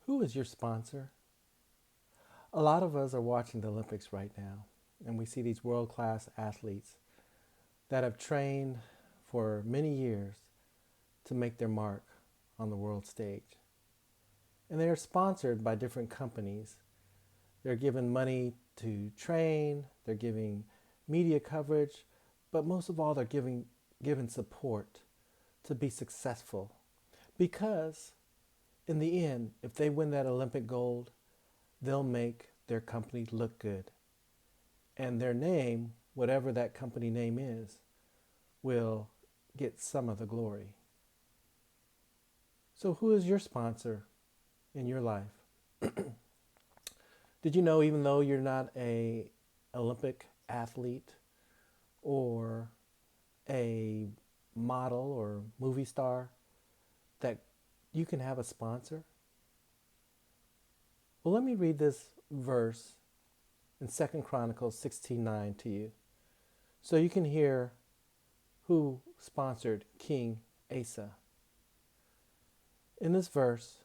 Who is your sponsor? A lot of us are watching the Olympics right now, and we see these world class athletes that have trained for many years to make their mark on the world stage. And they are sponsored by different companies. They're given money to train, they're giving media coverage, but most of all, they're given support to be successful. Because in the end, if they win that Olympic gold, they'll make their company look good. And their name, whatever that company name is, will get some of the glory. So, who is your sponsor in your life? Did you know, even though you're not a Olympic athlete or a model or movie star, that you can have a sponsor? Well, let me read this verse in 2 Chronicles 16:9 to you, so you can hear who sponsored King Asa. In this verse,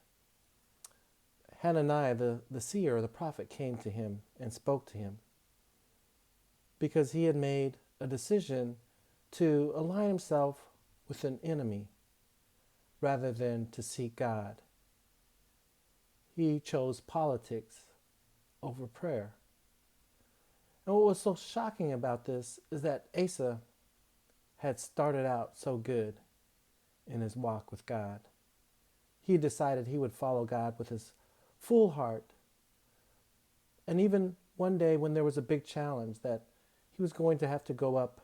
Hananiah, the seer or the prophet, came to him and spoke to him because he had made a decision to align himself with an enemy rather than to seek God. He chose politics over prayer. And what was so shocking about this is that Asa had started out so good in his walk with God. He decided he would follow God with his full heart. And even one day when there was a big challenge that he was going to have to go up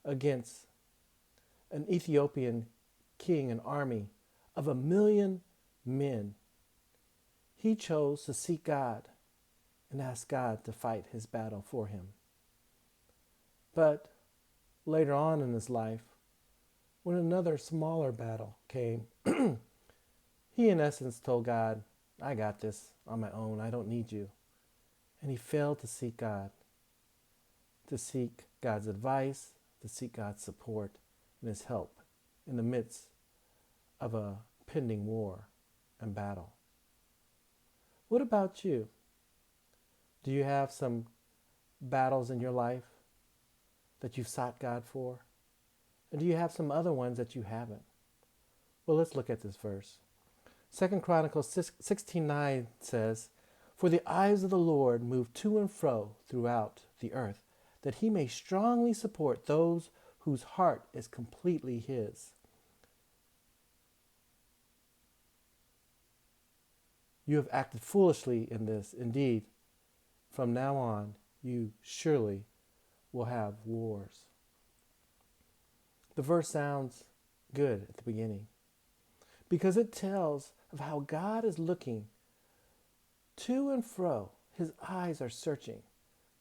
against an Ethiopian king, an army of 1,000,000 men, he chose to seek God and ask God to fight his battle for him. But later on in his life, when another smaller battle came, he in essence told God, I got this on my own, I don't need you. And he failed to seek God, to seek God's advice, to seek God's support and his help in the midst of a pending war and battle. What about you? Do you have some battles in your life that you've sought God for? And do you have some other ones that you haven't? Well, let's look at this verse. 2 Chronicles 16:9 says, For the eyes of the Lord move to and fro throughout the earth, that he may strongly support those whose heart is completely his. You have acted foolishly in this. Indeed, from now on, you surely will have wars. The verse sounds good at the beginning because it tells of how God is looking to and fro. His eyes are searching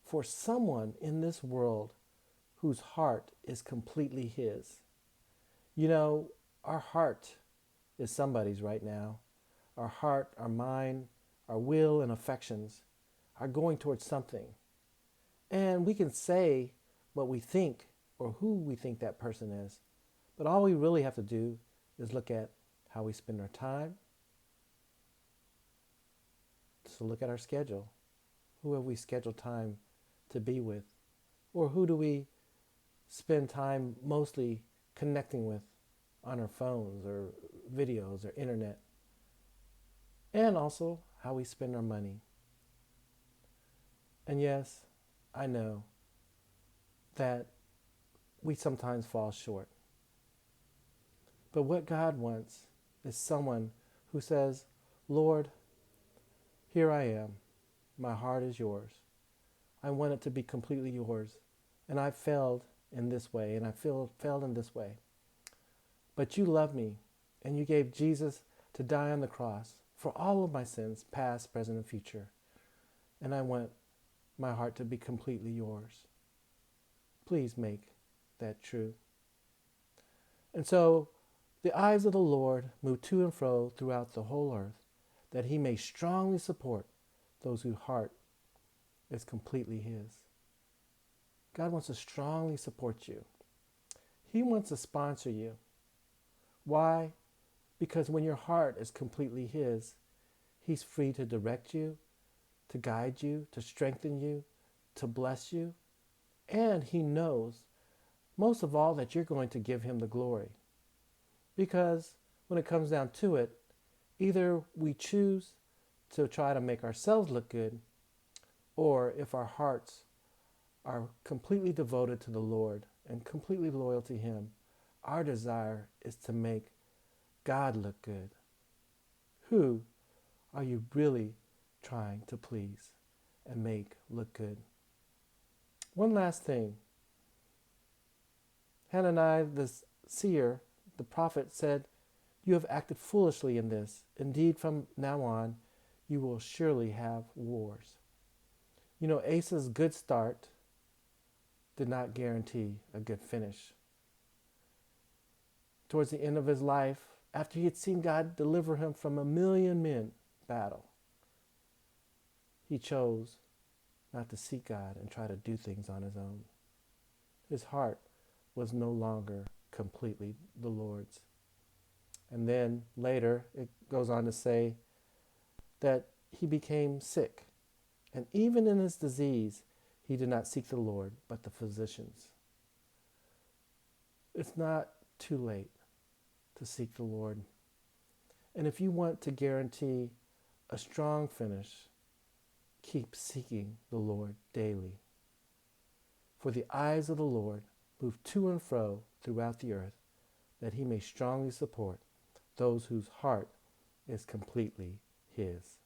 for someone in this world whose heart is completely his. You know, our heart is somebody's right now. Our heart, our mind, our will and affections are going towards something. And we can say what we think or who we think that person is. But all we really have to do is look at how we spend our time. So look at our schedule. Who have we scheduled time to be with? Or who do we spend time mostly connecting with on our phones or videos or internet? And also how we spend our money. And yes, I know that we sometimes fall short. But what God wants is someone who says, Lord, here I am. My heart is yours. I want it to be completely yours. And I failed in this way, and I failed in this way. But you love me, and you gave Jesus to die on the cross for all of my sins, past, present, and future. And I want my heart to be completely yours. Please make that true. And so the eyes of the Lord move to and fro throughout the whole earth, that he may strongly support those whose heart is completely his. God wants to strongly support you. He wants to sponsor you. Why? Because when your heart is completely his, He's free to direct you, to guide you, to strengthen you, to bless you. And he knows, most of all, that you're going to give him the glory. Because when it comes down to it, either we choose to try to make ourselves look good, or if our hearts are completely devoted to the Lord and completely loyal to him, our desire is to make God look good. Who are you really trying to please and make look good? One last thing. Hananiah the seer, the prophet, said, "You have acted foolishly in this. Indeed, from now on, you will surely have wars." You know, Asa's good start did not guarantee a good finish. Towards the end of his life, after he had seen God deliver him from 1,000,000 men battle, he chose not to seek God and try to do things on his own. His heart was no longer completely the Lord's. And then later, it goes on to say that he became sick. And even in his disease, he did not seek the Lord, but the physicians. It's not too late to seek the Lord. And if you want to guarantee a strong finish, keep seeking the Lord daily. For the eyes of the Lord move to and fro throughout the earth, that he may strongly support those whose heart is completely his.